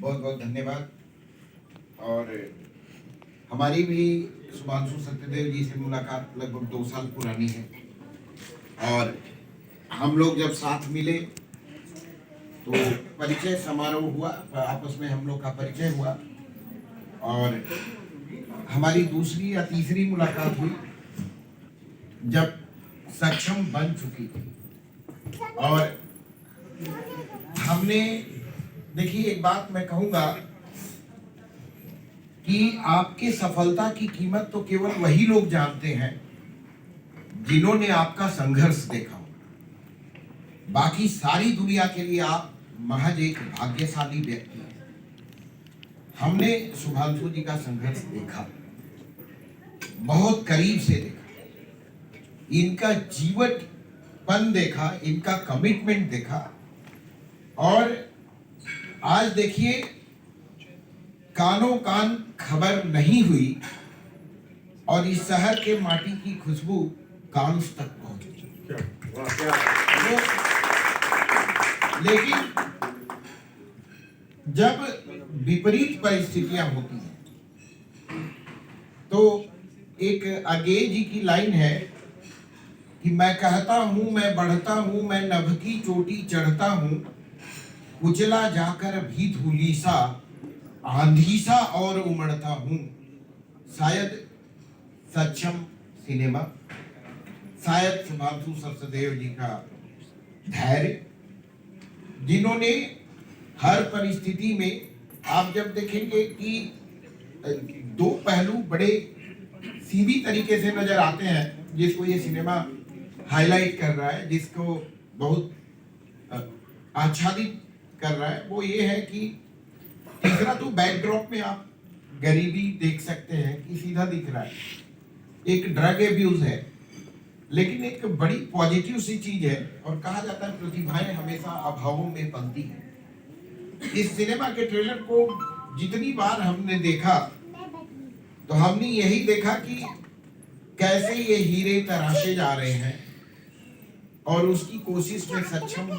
बहुत बहुत धन्यवाद। और हमारी भी शुभांशु सत्यदेव जी से मुलाकात लगभग 2 साल पुरानी है और हम लोग जब साथ मिले तो परिचय समारोह हुआ, आपस में हम लोग का परिचय हुआ और हमारी दूसरी या तीसरी मुलाकात हुई जब सक्षम बन चुकी थी। और हमने देखिए, एक बात मैं कहूंगा कि आपके सफलता की कीमत तो केवल वही लोग जानते हैं जिन्होंने आपका संघर्ष देखा हो। बाकी सारी दुनिया के लिए आप महज एक भाग्यशाली व्यक्ति हैं। हमने शुभांशु जी का संघर्ष देखा, बहुत करीब से देखा, इनका जीवटपन देखा, इनका कमिटमेंट देखा। और आज देखिए, कानों कान खबर नहीं हुई और इस शहर के माटी की खुशबू कांस तक पहुंच गई। लेकिन जब विपरीत परिस्थितियां होती हैं तो एक आगे जी की लाइन है कि मैं कहता हूं, मैं बढ़ता हूं, मैं नभ की चोटी चढ़ता हूं, कुचला जाकर भी धूली सा, आंधी सा और उमड़ता हूं। शायद सक्षम सिनेमा, शायद शुभांशु सत्यदेव जी का धैर्य, जिन्होंने हर परिस्थिति में, आप जब देखेंगे कि दो पहलू बड़े सीधी तरीके से नजर आते हैं जिसको ये सिनेमा हाईलाइट कर रहा है, जिसको बहुत आच्छादित कर रहा है। वो ये है कि तीसरा तो बैकड्रॉप में आप गरीबी देख सकते हैं कि सीधा दिख रहा है, एक ड्रग एब्यूज है, लेकिन एक बड़ी पॉजिटिव सी चीज है। और कहा जाता है प्रतिभाएं हमेशा अभावों में पलती हैं। इस सिनेमा के ट्रेलर को जितनी बार हमने देखा तो हमने यही देखा कि कैसे ये हीरे तराशे जा रहे हैं और उसकी कोशिश में सक्षम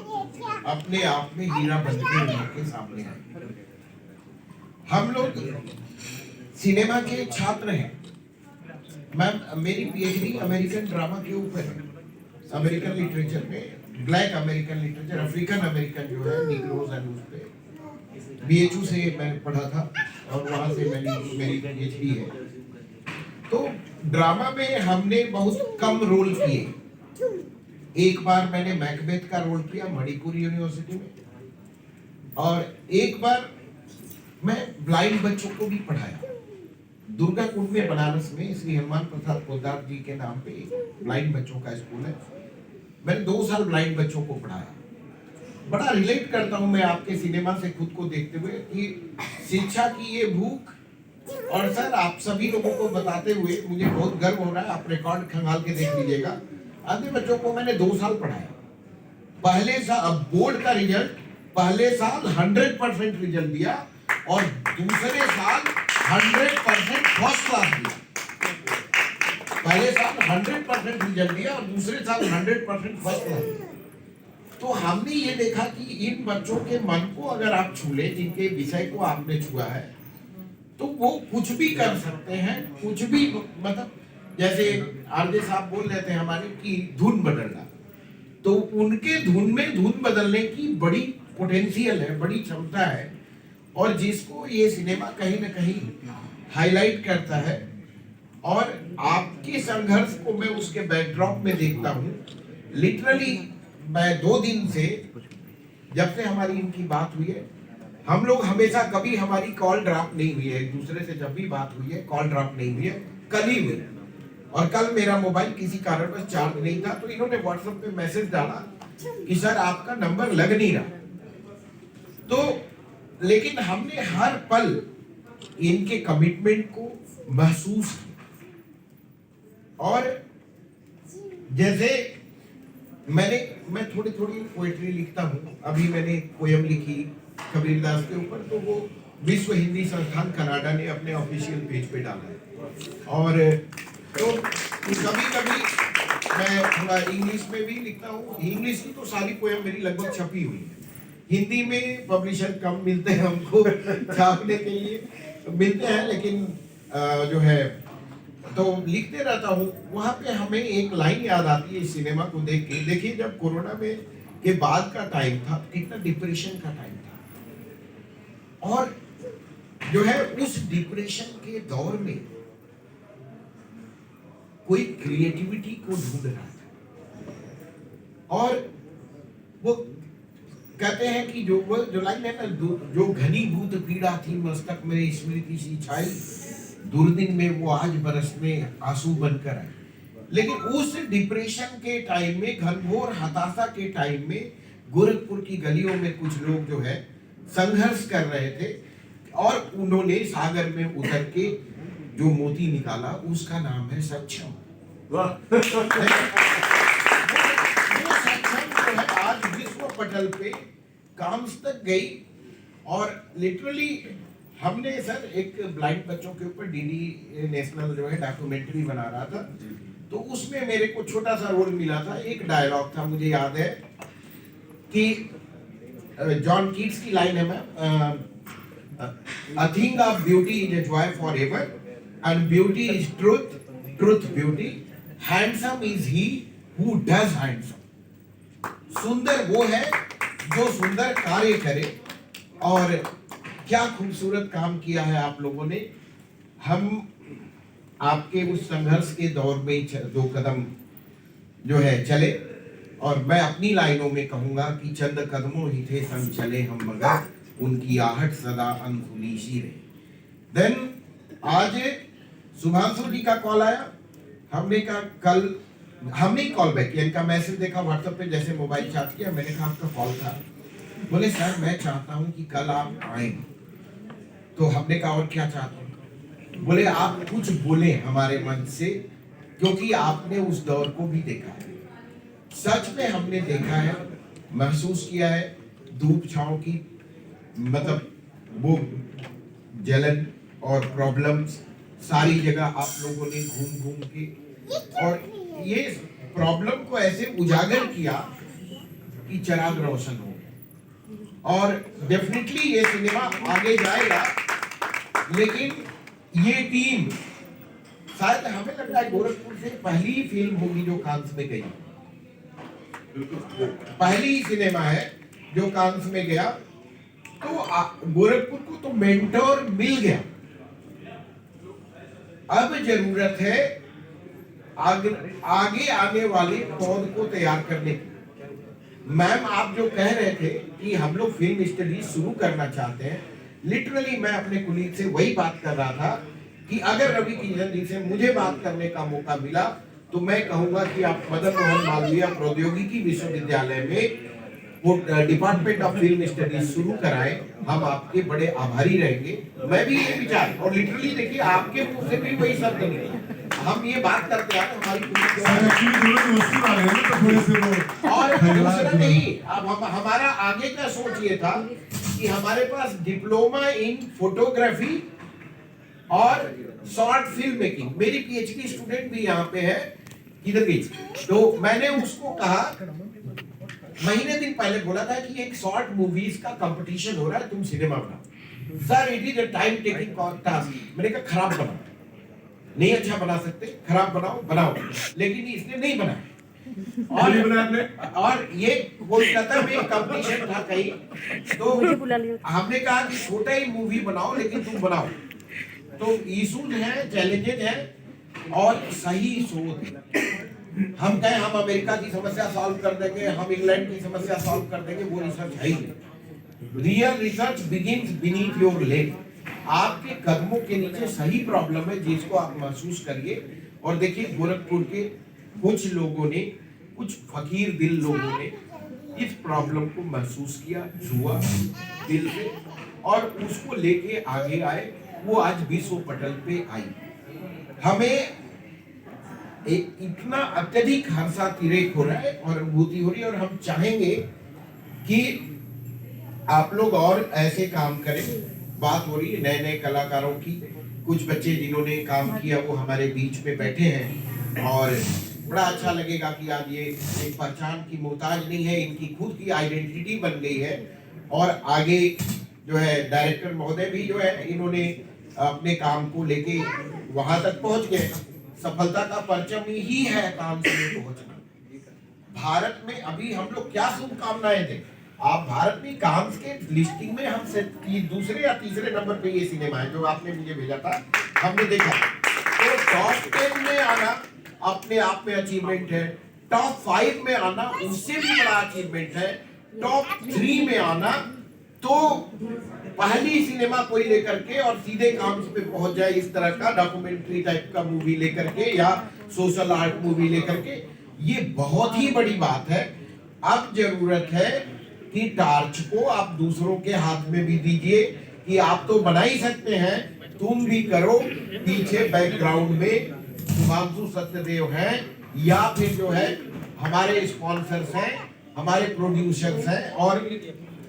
अपने आप में हीरा बनते उनके सामने है। हम लोग सिनेमा के छात्र हैं। मेरी पीएचडी अमेरिकन ड्रामा के ऊपर है, अमेरिकन लिटरेचर में, black American literature, African American जो है, निग्रोज एंड उस पे बीएचयू से मैं पढ़ा था और वहां से मेरी पीएचडी है। तो ड्रामा में हमने बहुत कम रोल किए। एक बार मैंने मैकबेथ का रोल किया मणिपुर यूनिवर्सिटी में, और एक बार मैं ब्लाइंड बच्चों को भी पढ़ाया दुर्गा कुंड में, बनारस में, श्री हनुमान प्रसाद पोद्दार जी के नाम पे ब्लाइंड बच्चों का स्कूल है। मैंने 2 साल ब्लाइंड बच्चों को पढ़ाया। बड़ा रिलेट करता हूं मैं आपके सिनेमा से खुद को देखते हुए कि शिक्षा की ये भूख। और सर, आप सभी लोगों को बताते हुए मुझे बहुत गर्व हो रहा है, आप रिकॉर्ड खंगाल के देख लीजिएगा। आधे बच्चों को मैंने 2 साल पढ़ाया। पहले साल बोर्ड का रिजल्ट, पहले साल 100% रिजल्ट दिया और दूसरे साल 100% फर्स्ट क्लास दिया। पहले साल 100% रिजल्ट दिया और दूसरे साल 100% फर्स्ट क्लास दिया। तो हमने ये देखा कि इन बच्चों के मन को अगर आप छू ले, जिनके विषय को आपने छुआ है, तो वो कुछ भी कर सकते हैं, कुछ भी। मतलब जैसे आरजे साहब बोल रहे थे हमारी कि धुन बदलना, तो उनके धुन में धुन बदलने की बड़ी पोटेंशियल है, बड़ी क्षमता है। और जिसको ये सिनेमा कहीं ना कहीं हाईलाइट करता है। और आपके संघर्ष को मैं उसके बैकड्रॉप में देखता हूँ। लिटरली मैं 2 दिन से, जब से हमारी इनकी बात हुई है, हम लोग हमेशा, कभी हमारी कॉल ड्रॉप नहीं हुई है। एक दूसरे से जब भी बात हुई है कॉल ड्रॉप नहीं हुई है, कल ही हुई। और कल मेरा मोबाइल किसी कारणवश चार्ज नहीं था, तो इन्होंने व्हाट्सएप पे मैसेज डाला कि सर आपका नंबर लग नहीं रहा। तो लेकिन हमने हर पल इनके कमिटमेंट को महसूस किया। और जैसे मैं थोड़ी थोड़ी पोएट्री लिखता हूँ। अभी मैंने एक पोयम लिखी कबीरदास के ऊपर, तो वो विश्व हिंदी संस्थान कनाडा ने अपने ऑफिशियल पेज पे डाला है। और तो कभी कभी मैं थोड़ा इंग्लिश में भी लिखता हूँ। इंग्लिश की तो सारी पोयम मेरी लगभग छपी हुई है, हिंदी में पब्लिशर कम मिलते हैं हमको छापने के लिए, मिलते हैं लेकिन जो है तो लिखते रहता हूँ। वहां पे हमें एक लाइन याद आती है इस सिनेमा को देख के। देखिए जब कोरोना में के बाद का टाइम था, कितना डिप्रेशन का टाइम था, और जो है उस डिप्रेशन के दौर में कोई क्रिएटिविटी को ढूंढ रहा था। और वो कहते हैं कि जो लाइन है ना, जो घनीभूत पीड़ा थी मस्तक में स्मृति सी छाई, दुर्दिन में वो आज बरस में आंसू बनकर आए। लेकिन उस डिप्रेशन के टाइम में, घनघोर हताशा के टाइम में, गोरखपुर की गलियों में कुछ लोग जो है संघर्ष कर रहे थे, और उन्होंने सागर में उतर के जो मोती निकाला उसका नाम है सक्षम। वो सक्षम जो है आज विश्व पटल पे कांस तक गई। और लिटरली हमने सर एक ब्लाइंड बच्चों के ऊपर डीडी नेशनल जो है डॉक्यूमेंट्री बना रहा था, तो उसमें मेरे को छोटा सा रोल मिला था। एक डायलॉग था, मुझे याद है कि जॉन कीट्स की लाइन है, ma'am, a thing of beauty is a joy forever, and beauty is truth, truth beauty. Handsome is he who does handsome. सुंदर वो है जो सुंदर कार्य करे। और क्या खूबसूरत काम किया है आप लोगों ने। हम आपके उस संघर्ष के दौर में 2 कदम जो है चले, और मैं अपनी लाइनों में कहूंगा कि चंद कदमों ही थे संग चले हम, मगर उनकी आहट सदा अनसुनी सी रही। देन आज सुभांशु जी का कॉल आया, हमने कहा कल, हमने ही कॉल बैक किया, इनका मैसेज देखा व्हाट्सएप पे, जैसे मोबाइल चार्ज किया, मैंने कहा आपका कॉल था। बोले सर मैं चाहता हूं कि कल आप आए। तो हमने कहा और क्या चाहते हैं? बोले आप कुछ बोले हमारे मन से, क्योंकि आपने उस दौर को भी देखा है। सच में हमने देखा है, महसूस किया है, धूप छांव की मतलब वो जलन और प्रॉब्लम्स सारी जगह आप लोगों ने घूम घूम के, और ये प्रॉब्लम को ऐसे उजागर किया कि चिराग रोशन हो। और डेफिनेटली ये सिनेमा आगे जाएगा, लेकिन ये टीम शायद हमें लगता है गोरखपुर से पहली फिल्म होगी जो कांस में गई, पहली सिनेमा है जो कांस में गया। तो गोरखपुर को तो मेंटोर मिल गया। अब जरूरत है आगे आने वाले पौध को तैयार करने की। मैम आप जो कह रहे थे कि हम लोग फिल्म स्टडीज शुरू करना चाहते हैं, लिटरली मैं अपने कुलीग से वही बात कर रहा था कि अगर रवि किशन जी से मुझे बात करने का मौका मिला तो मैं कहूंगा कि आप मदन मोहन मालवीय प्रौद्योगिकी विश्वविद्यालय में वो डिपार्टमेंट ऑफ फिल्म स्टडीज शुरू कराएं। हम आपके बड़े आभारी रहेंगे। मैं भी ये विचार, और लिटरली देखिए आपके मुंह से भी वही शब्द निकला। हम ये बात करते हैं हमारी और दूसरा नहीं, अब हमारा आगे का सोच ये था कि हमारे पास डिप्लोमा इन फोटोग्राफी और शॉर्ट फिल्म मेकिंग, मेरी पीएचडी स्टूडेंट भी यहाँ पे है किधर गई, तो मैंने उसको कहा, महीने दिन पहले बोला था कि एक शॉर्ट मूवीज का कंपटीशन हो रहा है, तुम सिनेमा बनाओ। Sir it is a time taking task. मैंने कहा खराब बनाओ, नहीं अच्छा बना सकते, खराब बनाओ, लेकिन इसने नहीं बनाया। और ये कोलकाता में कंपटीशन था कहीं, तो हमने कहा कि छोटा ही मूवी बनाओ लेकिन तुम बनाओ। तो इशूज हैं, चैलेंजेस हैं और सही सोच। हम कहें हम अमेरिका की समस्या सॉल्व कर देंगे, हम इंग्लैंड की समस्या सॉल्व कर देंगे, वो रिसर्च है ही नहीं। Real research begins beneath your leg. आपके कदमों के नीचे सही प्रॉब्लम है जिसको आप महसूस करिए। और देखिए गोरखपुर के कुछ लोगों ने, कुछ फकीर दिल लोगों ने इस प्रॉब्लम को महसूस किया, छुआ दिल से, और उसको लेके आगे आए। वो आज विश्व पटल पे आई। हमें एक इतना अत्यधिक हर्षातिरेक हो रहा है और अनुभूति हो रही है, और हम चाहेंगे कि आप लोग और ऐसे काम करें। बात हो रही है नए नए कलाकारों की, कुछ बच्चे जिन्होंने काम किया वो हमारे बीच में बैठे हैं, और बड़ा अच्छा लगेगा कि आज ये एक पहचान की मोहताज नहीं है, इनकी खुद की आइडेंटिटी बन गई है। और आगे जो है डायरेक्टर महोदय भी जो है इन्होंने अपने काम को लेके वहां तक पहुंच गए। सफलता का परचम ही है काम से पहुंचना। भारत में अभी हम लोग क्या शुभकामनाएं दें, आप भारत में काम्स के लिस्टिंग में हम से दूसरे या तीसरे नंबर पे ये सिनेमा है जो आपने मुझे भेजा था, हमने देखा। तो टॉप 10 में आना अपने आप में अचीवमेंट है, टॉप 5 में आना उससे भी बड़ा अचीवमेंट है, टॉप 3 में आना तो पहली सिनेमा कोई लेकर के और सीधे काम्स पे पहुंच जाए इस तरह का डॉक्यूमेंट्री टाइप का मूवी लेकर के या सोशल आर्ट मूवी लेकर के, ये बहुत ही बड़ी बात है। अब जरूरत है कि टार्च को आप दूसरों के हाथ में भी दीजिए कि आप तो बना ही सकते हैं, तुम भी करो। पीछे बैकग्राउंड में शुभांशु सत्यदेव हैं या फिर जो है हमारे स्पॉन्सर्स हैं, हमारे प्रोड्यूसर्स हैं और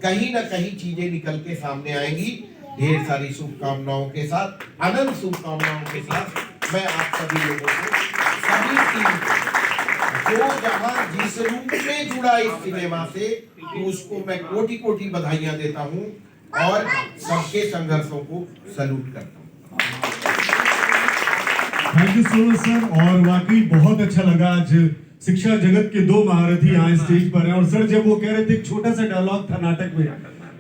कहीं ना कहीं चीजें निकल के सामने आएंगी। ढेर सारी शुभकामनाओं के साथ, अनंत शुभकामनाओं के साथ मैं आप सभी लोगों को, सभी टीम को जो जहां जिस रूप में जुड़ा इस सिनेमा से, उसको मैं कोटि कोटि बधाइयां देता हूं और सबके संघर्षों को सैल्यूट करता हूं। Thank you so much sir. और वाकई बहुत अच्छा लगा, आज शिक्षा जगत के दो महारथी यहाँ स्टेज पर हैं। और सर जब वो कह रहे थे एक छोटा सा डायलॉग था नाटक में,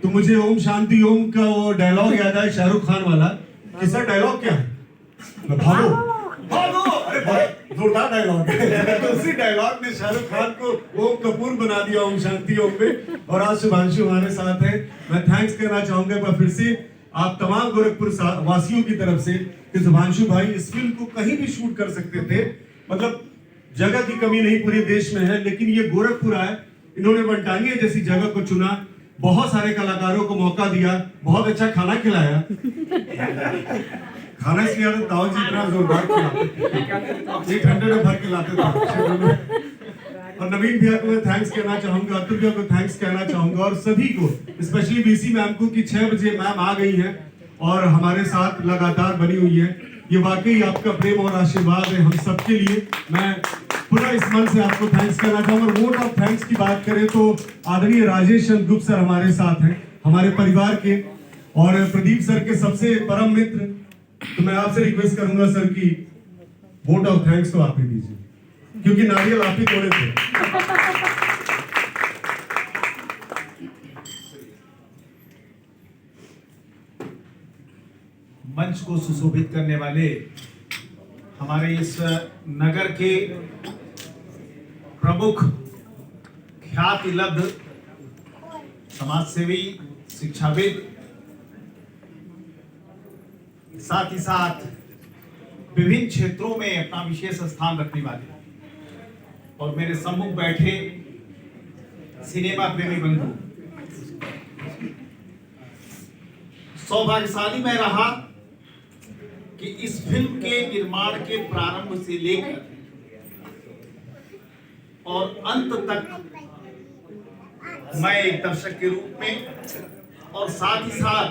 तो मुझे ओम शांति ओम का वो डायलॉग याद आया शाहरुख खान वाला कि सर डायलॉग क्या है, भागो भागो, अरे भाई जोरदार डायलॉग है। तो उसी डायलॉग ने शाहरुख खान को ओम कपूर बना दिया ओम शांति ओम में। और आज शुभांशु हमारे साथ है। मैं थैंक्स करना चाहूंगा पर फिर से आप तमाम गोरखपुर वासियों की तरफ से कि शुभांशु भाई इस फिल्म को कहीं भी शूट कर सकते थे, मतलब जगह की कमी नहीं पूरे देश में है, लेकिन ये गोरखपुर आए, इन्होंने वनटांगिया जैसी जगह को चुना, बहुत सारे कलाकारों को मौका दिया, बहुत अच्छा खाना खिलाया। खाना इसलिए दाऊ जी इतना जोरदार खिलाते, 800 में भर के लाते थे। और नवीन भैया को मैं थैंक्स कहना चाहूंगा, अतुल भैया को थैंक्स कहना चाहूंगा और सभी को, स्पेशली बीसी मैम को कि 6 बजे मैम आ गई हैं और हमारे साथ लगातार बनी हुई है। ये वाकई आपका प्रेम और आशीर्वाद है हम सबके लिए। मैं पुनः इस मन से आपको थैंक्स करना चाहूंगा। वोट ऑफ थैंक्स की बात करें तो आदरणीय राजेश चंद्र सर हमारे साथ हैं, हमारे परिवार के, और प्रदीप सर के सबसे परम मित्र। तो मैं आपसे रिक्वेस्ट करूंगा सर कि वोट ऑफ थैंक्स तो आप ही दीजिए, क्योंकि नारियल आप ही तोड़े थे। मंच को सुशोभित करने वाले हमारे इस नगर के प्रमुख ख्याति लब्ध समाजसेवी, शिक्षाविद, साथ ही साथ विभिन्न क्षेत्रों में अपना विशेष स्थान रखने वाले और मेरे सम्मुख बैठे सिनेमा प्रेमी बंधु, सौभाग्यशाली मैं रहा कि इस फिल्म के निर्माण के प्रारंभ से लेकर और अंत तक मैं एक दर्शक के रूप में और साथ ही साथ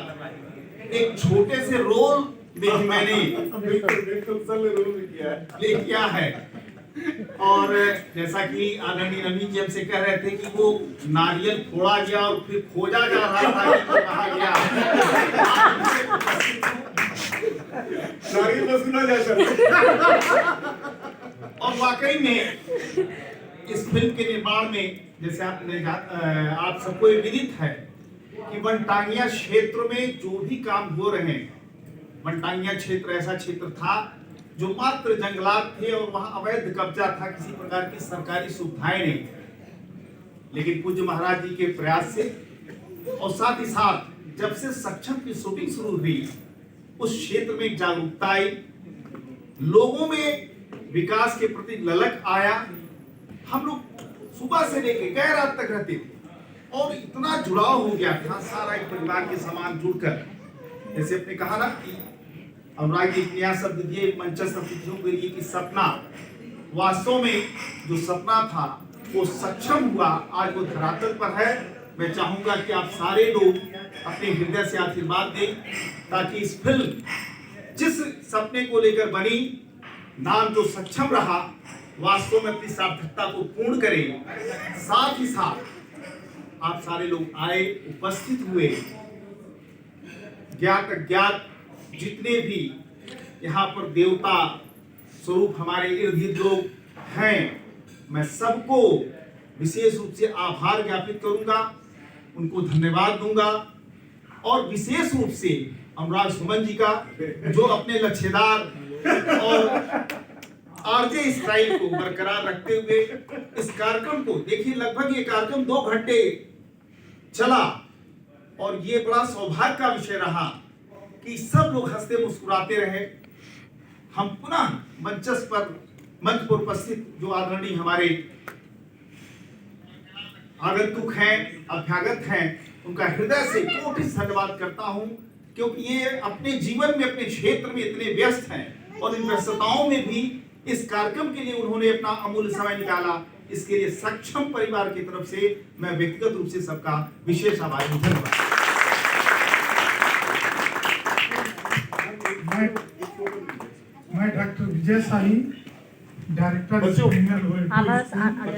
एक छोटे से रोल में मैंने प्ले किया है। और जैसा कि आदरणीय नवीन जी हमसे कह रहे थे कि वो नारियल फोड़ा गया और फिर खोजा जा रहा था कि वो कहाँ गया। नारियल वसूला जा और वाकई में इस फिल्म के निर्माण में, जैसे आप सबको ये विदित है कि वनटांगिया क्षेत्र में जो भी काम हो रहे हैं, वनटांगिया क्षेत्र ऐसा क्षेत्र था जो मात्र जंगलात थे और वहां अवैध कब्जा था, किसी प्रकार की सरकारी सुविधाएं नहीं। लेकिन पूज्य महाराज जी के प्रयास से और साथ ही साथ जब से सक्षम की शूटिंग शुरू हुई, उस क्षेत्र में जागरूकता आई, लोगों में विकास के प्रति ललक आया। हम लोग सुबह से लेकर गैर रात तक रहते थे और इतना जुड़ाव हो गया था, सारा एक परिवार के समान जुड़कर। जैसे आपने कहा ना कि अनुराग जी नया शब्द दिए मंचस्थ अतिथियों के लिए कि सपना, वास्तव में जो सपना था वो सक्षम हुआ, आज वो धरातल पर है। मैं चाहूंगा कि आप सारे लोग अपने हृदय से आशीर्वाद दें ताकि इस फिल्म जिस सपने को लेकर बनी, नाम जो सक्षम रहा, वास्तव में अपनी सार्थकता को पूर्ण करे। साथ ही साथ आप सारे लोग आए, उपस्थित हुए। ज्ञात अज्ञात जितने भी यहाँ पर देवता स्वरूप हमारे इर्द गिर्द लोग हैं, मैं सबको विशेष रूप से आभार ज्ञापित करूंगा, उनको धन्यवाद दूंगा। और विशेष रूप से अनुराग सुमन जी का, जो अपने लच्छेदार और आरजे स्टाइल को बरकरार रखते हुए इस कार्यक्रम को, देखिए लगभग ये कार्यक्रम 2 घंटे चला और ये बड़ा सौभाग्य का विषय रहा कि सब लोग हंसते मुस्कुराते रहे। हम पुनः मंच पर उपस्थित जो आदरणीय हमारे आगंतुक हैं, अभ्यागत हैं, उनका हृदय से कोटि धन्यवाद करता हूं, क्योंकि ये अपने जीवन में अपने क्षेत्र में इतने व्यस्त हैं और इन व्यस्तताओं में भी इस कार्यक्रम के लिए उन्होंने अपना अमूल्य समय निकाला। इसके लिए सक्षम परिवार की तरफ से मैं व्यक्तिगत रूप से सबका विशेष आभार हूं। धन्यवाद। मैं डॉक्टर विजय साही, डायरेक्टर आभार